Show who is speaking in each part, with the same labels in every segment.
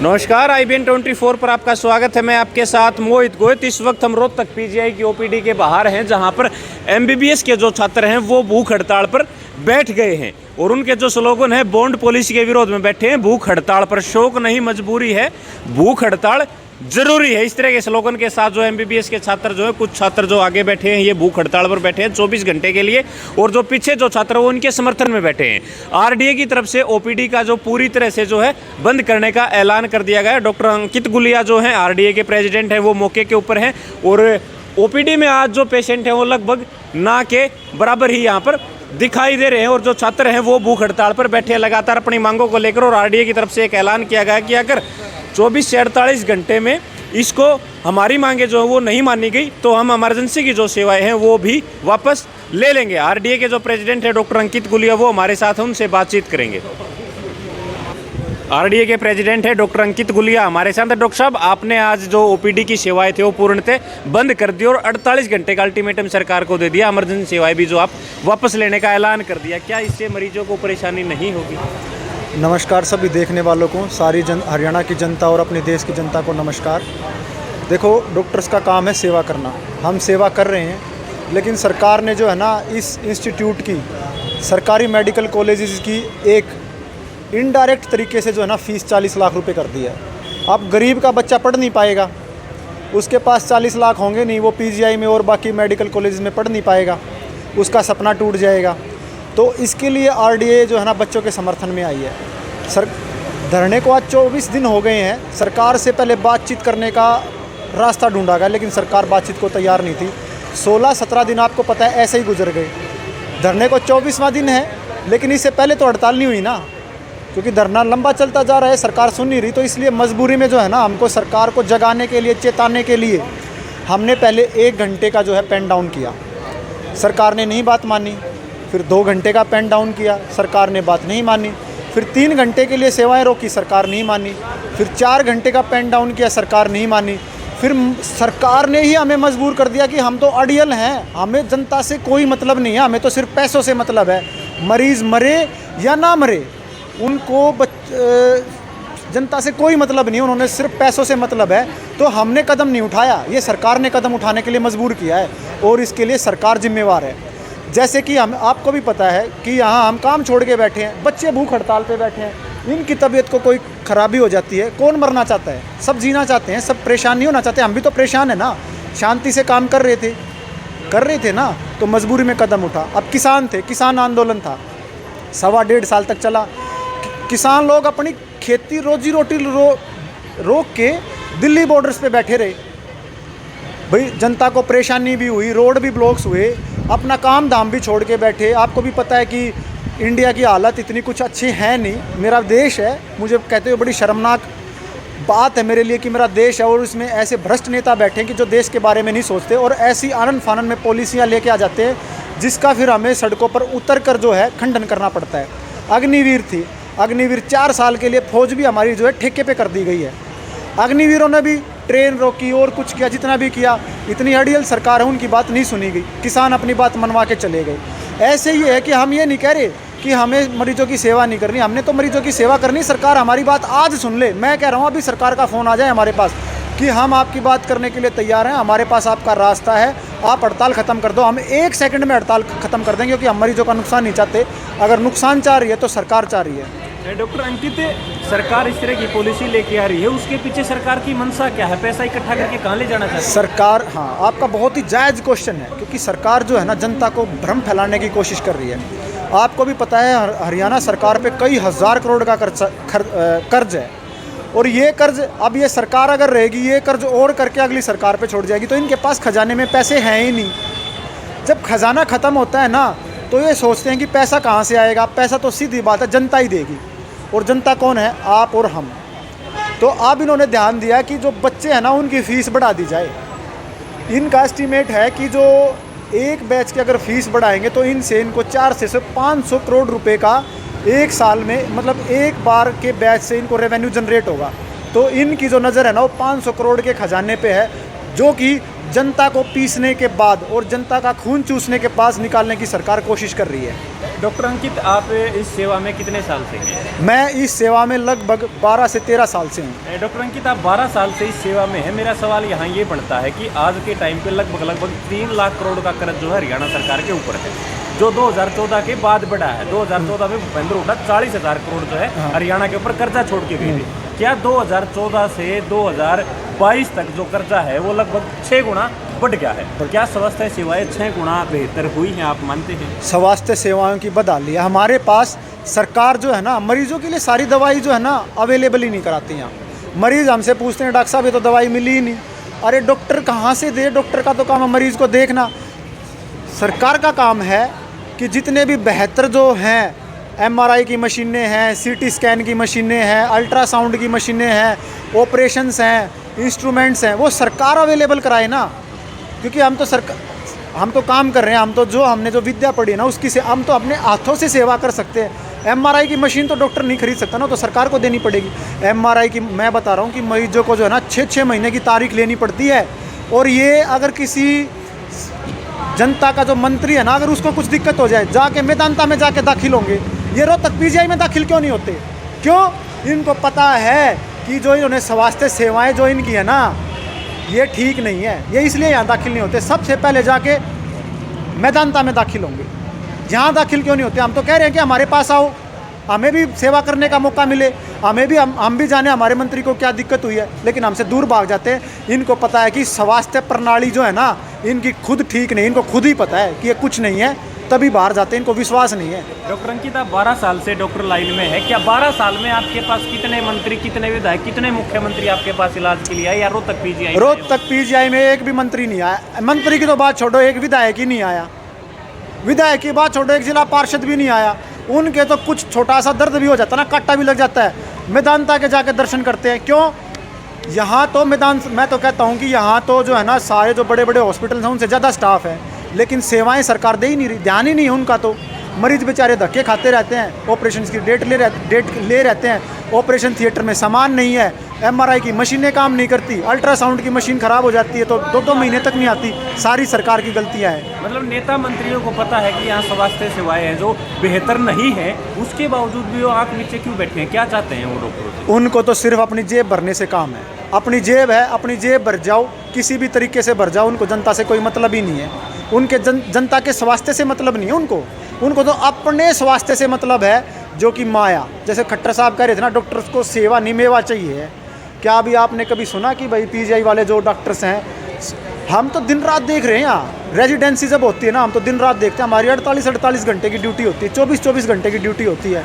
Speaker 1: नमस्कार, IBN 24 पर आपका स्वागत है। मैं आपके साथ मोहित गोहित। इस वक्त हम रोहतक PGI की OPD के बाहर हैं, जहां पर MBBS के जो छात्र हैं वो भूख हड़ताल पर बैठ गए हैं और उनके जो स्लोगन है बॉन्ड पॉलिसी के विरोध में बैठे हैं। भूख हड़ताल पर शौक नहीं मजबूरी है, भूख हड़ताल जरूरी है। इस तरह के स्लोगन के साथ जो MBBS के छात्र जो है, कुछ छात्र जो आगे बैठे हैं, ये भूख हड़ताल पर बैठे हैं 24 घंटे के लिए, और जो पीछे जो छात्र वो उनके समर्थन में बैठे हैं। RDA की तरफ से OPD का जो पूरी तरह से जो है बंद करने का ऐलान कर दिया गया है। डॉक्टर अंकित गुलिया जो हैं RDA के प्रेसिडेंट हैं, वो मौके के ऊपर हैं और OPD में आज जो पेशेंट हैं वो लगभग ना के बराबर ही यहाँ पर दिखाई दे रहे हैं और जो छात्र हैं वो भूख हड़ताल पर बैठे हैं लगातार अपनी मांगों को लेकर। और RDA की तरफ से एक ऐलान किया गया कि अगर 24 से 48 घंटे में इसको हमारी मांगे जो है वो नहीं मानी गई तो हम इमरजेंसी की जो सेवाएं हैं वो भी वापस ले लेंगे। RDA के जो प्रेसिडेंट है डॉक्टर अंकित गुलिया, वो हमारे साथ हैं, उनसे बातचीत करेंगे। RDA के प्रेसिडेंट है डॉक्टर अंकित गुलिया हमारे साथ। डॉक्टर साहब, आपने आज जो OPD की सेवाएं थी वो पूर्णतः बंद कर दी और 48 घंटे का अल्टीमेटम सरकार को दे दिया। इमरजेंसी सेवाएं भी जो आप वापस लेने का ऐलान कर दिया, क्या इससे मरीजों को परेशानी नहीं होगी?
Speaker 2: नमस्कार सभी देखने वालों को, सारी हरियाणा की जनता और अपने देश की जनता को नमस्कार। देखो, डॉक्टर्स का काम है सेवा करना, हम सेवा कर रहे हैं, लेकिन सरकार ने जो है ना इस इंस्टीट्यूट की, सरकारी मेडिकल कॉलेजेस की एक इनडायरेक्ट तरीके से जो है ना फ़ीस 40 लाख रुपए कर दी है। अब गरीब का बच्चा पढ़ नहीं पाएगा, उसके पास 40 लाख होंगे नहीं, वो PGI में और बाकी मेडिकल कॉलेज में पढ़ नहीं पाएगा, उसका सपना टूट जाएगा। तो इसके लिए RDA जो है ना बच्चों के समर्थन में आई है। धरने को आज 24 दिन हो गए हैं। सरकार से पहले बातचीत करने का रास्ता ढूंढा गया, लेकिन सरकार बातचीत को तैयार नहीं थी। 16-17 दिन आपको पता है ऐसे ही गुजर गए। धरने को 24वां दिन है, लेकिन इससे पहले तो हड़ताल नहीं हुई ना, क्योंकि धरना लंबा चलता जा रहा है, सरकार सुन नहीं रही। तो इसलिए मजबूरी में जो है ना हमको सरकार को जगाने के लिए, चेताने के लिए हमने पहले 1 घंटे का जो है पेन डाउन किया। सरकार ने नहीं बात मानी। फिर 2 घंटे का पेन डाउन किया, सरकार ने बात नहीं मानी। फिर 3 घंटे के लिए सेवाएं रोकी, सरकार नहीं मानी। फिर 4 घंटे का पेन डाउन किया, सरकार नहीं मानी। फिर सरकार ने ही हमें मजबूर कर दिया कि हम तो अड़ियल हैं, हमें जनता से कोई मतलब नहीं है, हमें तो सिर्फ पैसों से मतलब है। मरीज़ मरे या ना मरे, उनको जनता से कोई मतलब नहीं, उन्होंने सिर्फ पैसों से मतलब है। तो हमने कदम नहीं उठाया, ये सरकार ने कदम उठाने के लिए मजबूर किया है और इसके लिए सरकार जिम्मेवार है। जैसे कि हम, आपको भी पता है कि यहाँ हम काम छोड़ के बैठे हैं, बच्चे भूख हड़ताल पे बैठे हैं, इनकी तबीयत को कोई ख़राबी हो जाती है। कौन मरना चाहता है? सब जीना चाहते हैं, सब परेशान नहीं होना चाहते। हम भी तो परेशान है ना, शांति से काम कर रहे थे ना, तो मजबूरी में कदम उठा। अब किसान थे, किसान आंदोलन था, 1.25 साल तक चला। किसान लोग अपनी खेती रोजी रोटी रोक के दिल्ली बॉर्डर्स पे बैठे रहे। भाई जनता को परेशानी भी हुई, रोड भी ब्लॉक्स हुए, अपना काम धाम भी छोड़ के बैठे। आपको भी पता है कि इंडिया की हालत इतनी कुछ अच्छी है नहीं। मेरा देश है, मुझे कहते हुए बड़ी शर्मनाक बात है मेरे लिए कि मेरा देश है और इसमें ऐसे भ्रष्ट नेता बैठे हैं कि जो देश के बारे में नहीं सोचते और ऐसी आनन फानन में पॉलिसियाँ लेके आ जाते हैं, जिसका फिर हमें सड़कों पर उतर कर जो है खंडन करना पड़ता है। अग्निवीर थी, अग्निवीर 4 साल के लिए फौज भी हमारी जो है ठेके पे कर दी गई है। अग्निवीरों ने भी ट्रेन रोकी और कुछ किया, जितना भी किया। इतनी अड़ियल सरकार है, उनकी बात नहीं सुनी गई, किसान अपनी बात मनवा के चले गए। ऐसे ही है कि हम ये नहीं कह रहे कि हमें मरीजों की सेवा नहीं करनी, हमने तो मरीजों की सेवा करनी। सरकार हमारी बात आज सुन ले। मैं कह रहा हूँ अभी सरकार का फ़ोन आ जाए हमारे पास कि हम आपकी बात करने के लिए तैयार हैं, हमारे पास आपका रास्ता है, आप हड़ताल ख़त्म कर दो। हम 1 सेकंड में हड़ताल ख़त्म कर देंगे, क्योंकि हम मरीजों का नुकसान नहीं चाहते। अगर नुकसान चाह रही है तो सरकार चाह रही है।
Speaker 1: डॉक्टर अंकित, सरकार इस तरह की पॉलिसी लेके आ रही है, उसके पीछे सरकार की मंशा क्या है? पैसा इकट्ठा करके कहाँ ले जाना चाहती है
Speaker 2: सरकार? हाँ, आपका बहुत ही जायज़ क्वेश्चन है, क्योंकि सरकार जो है ना जनता को भ्रम फैलाने की कोशिश कर रही है। आपको भी पता है हरियाणा सरकार पे कई हज़ार करोड़ का कर्ज है, और ये कर्ज, अब ये सरकार अगर रहेगी, ये कर्ज और करके अगली सरकार पे छोड़ जाएगी, तो इनके पास खजाने में पैसे हैं ही नहीं। जब खजाना ख़त्म होता है ना, तो ये सोचते हैं कि पैसा कहाँ से आएगा। पैसा तो सीधी बात है जनता ही देगी, और जनता कौन है? आप और हम। तो अब इन्होंने ध्यान दिया कि जो बच्चे हैं ना उनकी फ़ीस बढ़ा दी जाए। इनका एस्टीमेट है कि जो एक बैच की अगर फ़ीस बढ़ाएंगे तो इनको 400 से 500 करोड़ रुपए का 1 साल में, मतलब एक बार के बैच से इनको रेवेन्यू जनरेट होगा। तो इनकी जो नज़र है ना वो 500 करोड़ के खजाने पे है, जो कि जनता को पीसने के बाद और जनता का खून चूसने के पास निकालने की सरकार कोशिश कर रही है।
Speaker 1: डॉक्टर अंकित, आप इस सेवा में कितने साल से हैं?
Speaker 2: मैं इस सेवा में लगभग 12 से 13 साल से हूँ।
Speaker 1: डॉक्टर अंकित, आप 12 साल से इस सेवा में हैं। मेरा सवाल यहाँ ये बनता है कि आज के टाइम पे लगभग 3 लाख करोड़ का कर्ज जो है हरियाणा सरकार के ऊपर है, जो 2014 के बाद बढ़ा है। 2014 में भूपेंद्र हुड्डा 40,000 करोड़ जो है हरियाणा के ऊपर कर्जा छोड़ के गए थे। क्या 2014 से 2022 तक जो कर्जा है वो लगभग 6 गुना बढ़ गया है? क्या स्वास्थ्य सेवाएं 6 गुना बेहतर हुई हैं, आप मानते हैं?
Speaker 2: स्वास्थ्य सेवाओं की बदहाली है। हमारे पास सरकार जो है ना, मरीजों के लिए सारी दवाई जो है ना अवेलेबल ही नहीं कराती यहाँ। मरीज हमसे पूछते हैं, डॉक्टर साहब ये तो दवाई मिली ही नहीं। अरे डॉक्टर कहाँ से दे? डॉक्टर का तो काम है मरीज को देखना। सरकार का काम है कि जितने भी बेहतर जो हैं, MRI की मशीनें हैं, CT स्कैन की मशीनें हैं, अल्ट्रासाउंड की मशीनें हैं, ऑपरेशंस हैं, इंस्ट्रूमेंट्स हैं, वो सरकार अवेलेबल कराए ना। क्योंकि हम तो काम कर रहे हैं, हमने जो विद्या पढ़ी है ना उसकी से हम तो अपने हाथों से सेवा कर सकते हैं। MRI की मशीन तो डॉक्टर नहीं खरीद सकता ना, तो सरकार को देनी पड़ेगी। MRI की मैं बता रहा हूँ कि मरीजों को जो है ना 6-6 महीने की तारीख लेनी पड़ती है। और ये अगर किसी जनता का जो मंत्री है ना, अगर उसको कुछ दिक्कत हो जाए, जाके मेदांता में जाके दाखिल होंगे। ये रोहतक PGI में दाखिल क्यों नहीं होते? क्यों? इनको पता है कि जो इन्होंने स्वास्थ्य सेवाएं जो इनकी है ना ये ठीक नहीं है, ये इसलिए यहाँ दाखिल नहीं होते। सबसे पहले जाके मेदांता में दाखिल होंगे। यहाँ दाखिल क्यों नहीं होते? हम तो कह रहे हैं कि हमारे पास आओ, हमें भी सेवा करने का मौका मिले, हम भी जाने हमारे मंत्री को क्या दिक्कत हुई है, लेकिन हमसे दूर भाग जाते हैं। इनको पता है कि स्वास्थ्य प्रणाली जो है ना इनकी खुद ठीक नहीं, इनको खुद ही पता है कि ये कुछ नहीं है, तभी बाहर जाते हैं, इनको विश्वास नहीं है।
Speaker 1: डॉक्टर अंकित, आप 12 साल से डॉक्टर लाइन में है। क्या 12 साल में आपके पास कितने मंत्री, कितने विधायक, कितने मुख्यमंत्री आपके पास इलाज के लिए आए, या रोहतक
Speaker 2: PGI में एक भी मंत्री नहीं आया। मंत्री की तो बात छोड़ो, एक विधायक ही नहीं आया। विधायक की बात छोड़ो, एक जिला पार्षद भी नहीं आया। उनके तो कुछ छोटा सा दर्द भी हो जाता है ना, कांटा भी लग जाता है, मेदांता के जाके दर्शन करते हैं। क्यों? यहाँ तो मैं तो कहता हूँ कि यहाँ तो जो है ना सारे जो बड़े बड़े हॉस्पिटल हैं उनसे ज़्यादा स्टाफ है, लेकिन सेवाएं सरकार दे ही नहीं रही, ध्यान ही नहीं है उनका। तो मरीज बेचारे धक्के खाते रहते हैं, ऑपरेशन की डेट ले रहते हैं, ऑपरेशन थिएटर में सामान नहीं है, MRI की मशीनें काम नहीं करती, अल्ट्रासाउंड की मशीन ख़राब हो जाती है तो 2-2 महीने तक नहीं आती। सारी सरकार की गलतियाँ हैं।
Speaker 1: मतलब नेता मंत्रियों को पता है कि यहाँ स्वास्थ्य सेवाएं हैं जो बेहतर नहीं है, उसके बावजूद भी वो आँख नीचे क्यों बैठे हैं? क्या चाहते हैं वो डॉक्टर?
Speaker 2: उनको तो सिर्फ अपनी जेब भरने से काम है। अपनी जेब है, अपनी जेब भर जाओ, किसी भी तरीके से भर जाओ, उनको जनता से कोई मतलब ही नहीं है। उनके जनता के स्वास्थ्य से मतलब नहीं है उनको तो अपने स्वास्थ्य से मतलब है, जो कि माया। जैसे खट्टर साहब कह रहे थे ना, डॉक्टर्स को सेवा नहीं मेवा चाहिए। क्या अभी आपने कभी सुना कि भाई PGI वाले जो डॉक्टर्स हैं, हम तो दिन रात देख रहे हैं यहाँ। रेजिडेंसी जब होती है ना, हम तो दिन रात देखते हैं। हमारी 48-48 घंटे की ड्यूटी होती है, 24-24 घंटे की ड्यूटी होती है।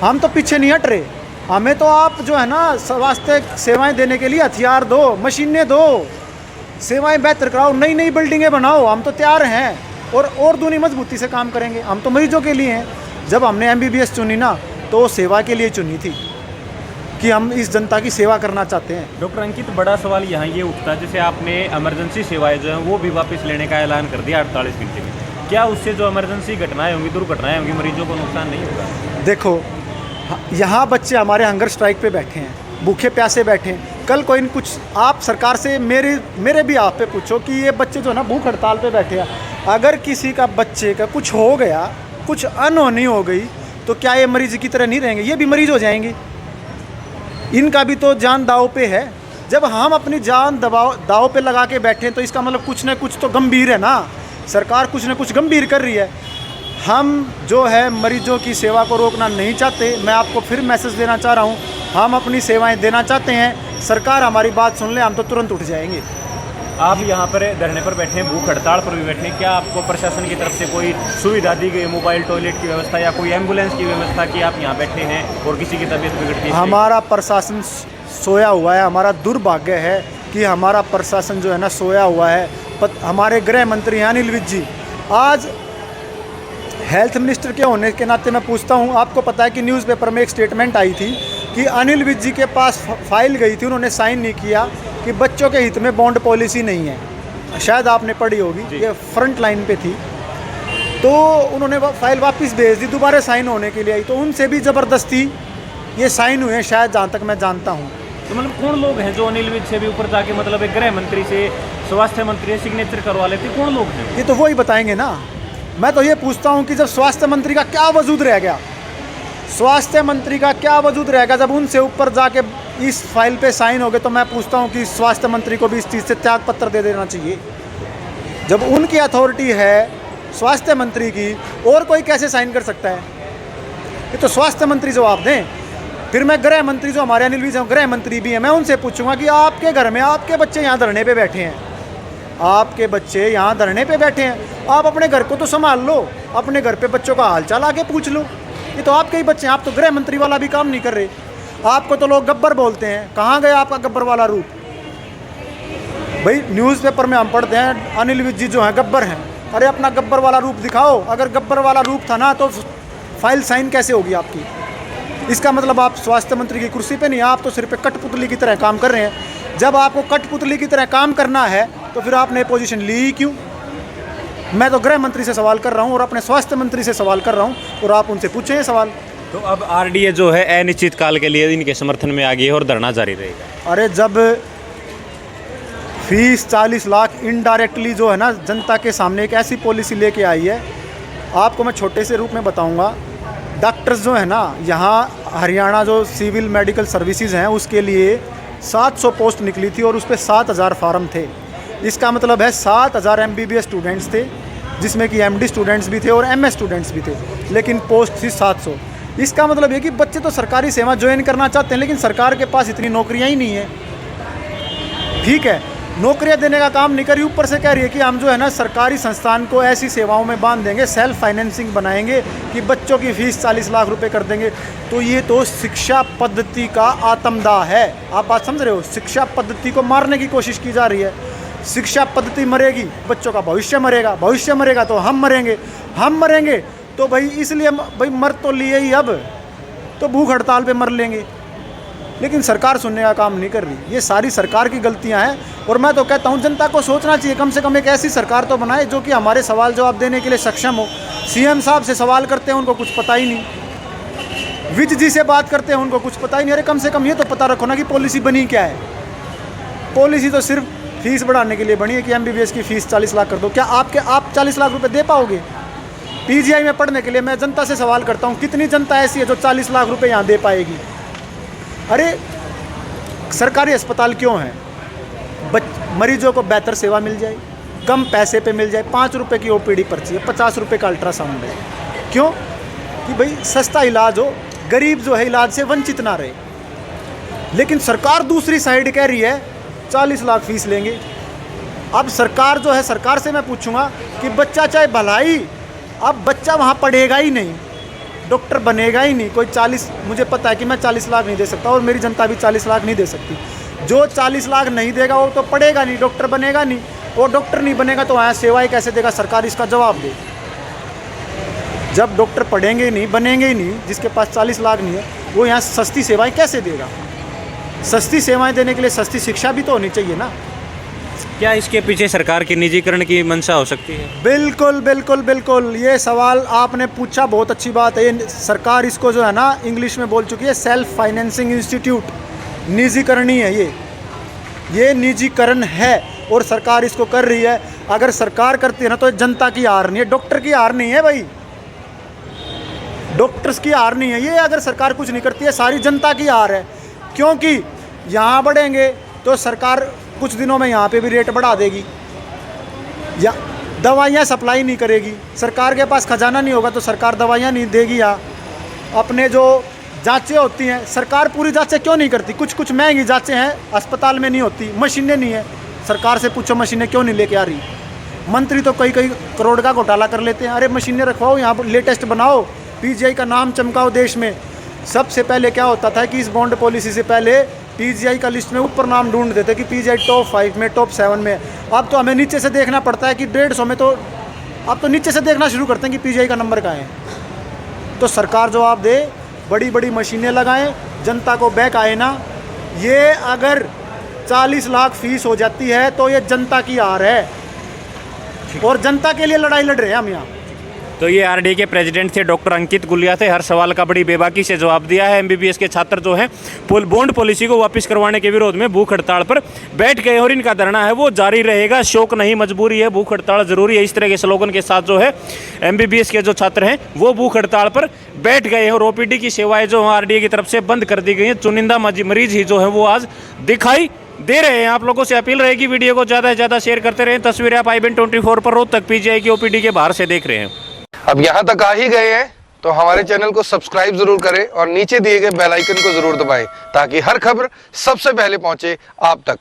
Speaker 2: हम तो पीछे नहीं हट रहे। हमें तो आप जो है ना स्वास्थ्य सेवाएं देने के लिए हथियार दो, मशीनें दो, सेवाएं बेहतर कराओ, नई नई बिल्डिंगें बनाओ। हम तो तैयार हैं और दूनी मजबूती से काम करेंगे। हम तो मरीजों के लिए हैं। जब हमने MBBS चुनी ना, तो सेवा के लिए चुनी थी कि हम इस जनता की सेवा करना चाहते हैं।
Speaker 1: डॉक्टर अंकित, बड़ा सवाल यहाँ ये उठता है, जैसे आपने इमरजेंसी सेवाएं जो हैं वो भी वापस लेने का ऐलान कर दिया 48 घंटे में। क्या उससे जो इमरजेंसी घटनाएं होंगी, दुर्घटनाएं होंगी, मरीजों को नुकसान नहीं होगा?
Speaker 2: देखो, यहाँ बच्चे हमारे हंगर स्ट्राइक पे बैठे हैं, भूखे प्यासे बैठे हैं। कल कोई कुछ आप सरकार से मेरे भी आप पे पूछो कि ये बच्चे जो है ना भूख हड़ताल पे बैठे हैं, अगर किसी का बच्चे का कुछ हो गया, कुछ अनहोनी हो गई, तो क्या ये मरीज की तरह नहीं रहेंगे? ये भी मरीज हो जाएंगे। इनका भी तो जान दाव पे है। जब हम अपनी जान दाव पे लगा के बैठे तो इसका मतलब कुछ न कुछ तो गंभीर है ना। सरकार कुछ न कुछ गंभीर कर रही है। हम जो है मरीजों की सेवा को रोकना नहीं चाहते। मैं आपको फिर मैसेज देना चाह रहा हूँ, हम अपनी सेवाएं देना चाहते हैं। सरकार हमारी बात सुन ले, हम तो तुरंत उठ जाएंगे।
Speaker 1: आप यहाँ पर धरने पर बैठे हैं, भूख हड़ताल पर भी बैठे हैं, क्या आपको प्रशासन की तरफ से कोई सुविधा दी गई, मोबाइल टॉयलेट की व्यवस्था या कोई एम्बुलेंस की व्यवस्था कि आप यहाँ बैठे हैं और किसी की तबीयत बिगड़ती है?
Speaker 2: हमारा प्रशासन सोया हुआ है। हमारा दुर्भाग्य है कि हमारा प्रशासन जो है ना सोया हुआ है। हमारे गृह मंत्री हैं अनिल विज जी, आज हेल्थ मिनिस्टर के होने के नाते मैं पूछता हूँ, आपको पता है कि न्यूज़पेपर में एक स्टेटमेंट आई थी कि अनिल विज जी के पास फाइल गई थी, उन्होंने साइन नहीं किया कि बच्चों के हित में बॉन्ड पॉलिसी नहीं है। शायद आपने पढ़ी होगी, ये फ्रंट लाइन पे थी। तो उन्होंने फाइल वापस भेज दी, दोबारा साइन होने के लिए आई, तो उनसे भी ज़बरदस्ती ये साइन हुए, शायद जहाँ तक मैं जानता हूँ।
Speaker 1: तो मतलब कौन लोग हैं जो अनिल विज से भी ऊपर जाके मतलब एक गृह मंत्री से, स्वास्थ्य मंत्री से सिग्नेचर करवा लेते? कौन लोग हैं?
Speaker 2: ये तो वही बताएंगे ना। मैं तो ये पूछता हूँ कि जब स्वास्थ्य मंत्री का क्या वजूद रह गया, स्वास्थ्य मंत्री का क्या वजूद रहेगा जब उनसे ऊपर जाके इस फाइल पे साइन हो गए, तो मैं पूछता हूँ कि स्वास्थ्य मंत्री को भी इस चीज़ से त्याग पत्र दे देना चाहिए। जब उनकी अथॉरिटी है स्वास्थ्य मंत्री की, और कोई कैसे साइन कर सकता है? ये तो स्वास्थ्य मंत्री जवाब दें। फिर मैं गृह मंत्री, जो हमारे अनिल विज गृह मंत्री भी हैं, मैं उनसे पूछूंगा कि आपके घर में आपके बच्चे यहाँ धरने पे बैठे हैं, आपके बच्चे यहाँ धरने पे बैठे हैं, आप अपने घर को तो संभाल लो, अपने घर पे बच्चों का हालचाल आके पूछ लो। ये तो आपके ही बच्चे हैं, आप तो गृह मंत्री वाला भी काम नहीं कर रहे। आपको तो लोग गब्बर बोलते हैं, कहाँ गया आपका गब्बर वाला रूप? भाई न्यूज़पेपर में हम पढ़ते हैं अनिल विज जी जो हैं गब्बर हैं। अरे अपना गब्बर वाला रूप दिखाओ। अगर गब्बर वाला रूप था ना तो फाइल साइन कैसे होगी आपकी? इसका मतलब आप स्वास्थ्य मंत्री की कुर्सी पे नहीं, आप तो सिर पे कठपुतली की तरह काम कर रहे हैं। जब आपको कठपुतली की तरह काम करना है तो फिर आपने पोजीशन ली ही क्यों? मैं तो गृह मंत्री से सवाल कर रहा हूँ और अपने स्वास्थ्य मंत्री से सवाल कर रहा हूँ, और आप उनसे पूछें ये सवाल।
Speaker 1: तो अब आरडीए जो है अनिश्चित काल के लिए इनके समर्थन में आ गई है और धरना जारी रहेगा।
Speaker 2: अरे जब फीस 40 लाख इनडायरेक्टली जो है ना जनता के सामने एक ऐसी पॉलिसी लेके आई है, आपको मैं छोटे से रूप में बताऊंगा। डॉक्टर्स जो है ना यहाँ हरियाणा जो सिविल मेडिकल सर्विसेज हैं उसके लिए 700 पोस्ट निकली थी और उस पर 7000 फार्म थे। इसका मतलब है 7000 MBBS स्टूडेंट्स थे, जिसमें कि MD स्टूडेंट्स भी थे और MS स्टूडेंट्स भी थे, लेकिन पोस्ट थी 700। इसका मतलब ये कि बच्चे तो सरकारी सेवा ज्वाइन करना चाहते हैं, लेकिन सरकार के पास इतनी नौकरियां ही नहीं है। ठीक है, नौकरियां देने का काम नहीं करी, ऊपर से कह रही है कि हम जो है ना सरकारी संस्थान को ऐसी सेवाओं में बांध देंगे, सेल्फ फाइनेंसिंग बनाएंगे कि बच्चों की फीस 40 लाख रुपए कर देंगे। तो ये तो शिक्षा पद्धति का आत्मदाह है। आप बात समझ रहे हो? शिक्षा पद्धति को मारने की कोशिश की जा रही है। शिक्षा पद्धति मरेगी, बच्चों का भविष्य मरेगा, भविष्य मरेगा तो हम मरेंगे, हम मरेंगे तो भाई इसलिए भाई मर तो लिए ही, अब तो भूख हड़ताल पे मर लेंगे। लेकिन सरकार सुनने का काम नहीं कर रही। ये सारी सरकार की गलतियां हैं और मैं तो कहता हूं जनता को सोचना चाहिए, कम से कम एक ऐसी सरकार तो बनाए जो कि हमारे सवाल जवाब देने के लिए सक्षम हो। CM साहब से सवाल करते हैं उनको कुछ पता ही नहीं, विज जी से बात करते हैं उनको कुछ पता ही नहीं। अरे कम से कम ये तो पता रखो ना कि पॉलिसी बनी क्या है। पॉलिसी तो सिर्फ फीस बढ़ाने के लिए बनी है कि MBBS की फ़ीस 40 लाख कर दो। क्या आप 40 लाख रुपए दे पाओगे? PGI में पढ़ने के लिए मैं जनता से सवाल करता हूँ, कितनी जनता ऐसी है जो 40 लाख रुपए यहाँ दे पाएगी? अरे सरकारी अस्पताल क्यों हैं? मरीजों को बेहतर सेवा मिल जाए, कम पैसे पे मिल जाए। 5 रुपये की OPD पर्ची है, 50 रुपये का अल्ट्रासाउंड है। क्यों? कि भाई सस्ता इलाज हो, गरीब जो है इलाज से वंचित ना रहे। लेकिन सरकार दूसरी साइड कह रही है 40 लाख फीस लेंगे। अब सरकार जो है, सरकार से मैं पूछूंगा कि बच्चा चाहे भलाई, अब बच्चा वहाँ पढ़ेगा ही नहीं, डॉक्टर बनेगा ही नहीं। कोई 40, मुझे पता है कि मैं 40 लाख नहीं दे सकता और मेरी जनता भी 40 लाख नहीं दे सकती। जो 40 लाख नहीं देगा वो तो पढ़ेगा नहीं, डॉक्टर बनेगा नहीं, और डॉक्टर नहीं बनेगा तो वहाँ सेवाएं कैसे देगा? सरकार इसका जवाब दे। जब डॉक्टर पढ़ेंगे ही नहीं, बनेंगे ही नहीं, जिसके पास 40 लाख नहीं है वो यहाँ सस्ती सेवाएं कैसे देगा? सस्ती सेवाएं देने के लिए सस्ती शिक्षा भी तो होनी चाहिए ना।
Speaker 1: क्या इसके पीछे सरकार की निजीकरण की मंशा हो सकती है? बिल्कुल
Speaker 2: बिल्कुल बिल्कुल, ये सवाल आपने पूछा, बहुत अच्छी बात है। ये सरकार इसको जो है ना इंग्लिश में बोल चुकी है सेल्फ फाइनेंसिंग इंस्टीट्यूट। निजीकरणी है ये निजीकरण है और सरकार इसको कर रही है। अगर सरकार करती है ना तो जनता की हार नहीं है, डॉक्टर की हार नहीं है भाई, डॉक्टर्स की हार नहीं है ये। अगर सरकार कुछ नहीं करती है, सारी जनता की हार है। क्योंकि यहाँ बढ़ेंगे तो सरकार कुछ दिनों में यहाँ पे भी रेट बढ़ा देगी, या दवाइयाँ सप्लाई नहीं करेगी। सरकार के पास खजाना नहीं होगा तो सरकार दवाइयाँ नहीं देगी। या अपने जो जांचें होती हैं, सरकार पूरी जांचें क्यों नहीं करती? कुछ महंगी जांचें हैं अस्पताल में नहीं होती, मशीनें नहीं है। सरकार से पूछो मशीनें क्यों नहीं लेके आ रही? मंत्री तो कई करोड़ का घोटाला कर लेते हैं। अरे मशीनें रखवाओ, यहाँ पर लेटेस्ट बनाओ, PGI का नाम चमकाओ देश में। सबसे पहले क्या होता था कि इस बॉन्ड पॉलिसी से पहले PGI का लिस्ट में ऊपर नाम ढूंढ देते कि PGI टॉप 5 में, टॉप 7 में। अब तो हमें नीचे से देखना पड़ता है कि 150 में, तो अब तो नीचे से देखना शुरू करते हैं कि PGI का नंबर कहाँ है। तो सरकार जवाब दे, बड़ी बड़ी मशीनें लगाएं, जनता को बैक आए ना। ये अगर 40 लाख फीस हो जाती है तो ये जनता की हार है और जनता के लिए लड़ाई लड़ रहे हैं हम यहाँ।
Speaker 1: तो ये आरडी के प्रेसिडेंट थे, डॉक्टर अंकित गुलिया थे। हर सवाल का बड़ी बेबाकी से जवाब दिया है। एमबीबीएस के छात्र जो हैं बॉन्ड पॉलिसी को वापस करवाने के विरोध में भूख हड़ताल पर बैठ गए और इनका धरना है वो जारी रहेगा। शौक नहीं मजबूरी है, भूख हड़ताल जरूरी है, इस तरह के स्लोगन के साथ जो है एमबीबीएस के जो छात्र हैं वो भूख हड़ताल पर बैठ गए हैं। और ओपीडी की सेवाएं जो आरडीए की तरफ से बंद कर दी गई हैं। चुनिंदा मरीज ही जो है वो आज दिखाई दे रहे हैं। आप लोगों से अपील रहेगी वीडियो को ज़्यादा से ज़्यादा शेयर करते रहें। तस्वीरें आप IBN24 पर रोहतक पीजीआई की ओपीडी के बाहर से देख रहे हैं।
Speaker 3: अब यहाँ तक आ ही गए हैं तो हमारे चैनल को सब्सक्राइब जरूर करें और नीचे दिए गए बेल आइकन को जरूर दबाएं ताकि हर खबर सबसे पहले पहुंचे आप तक।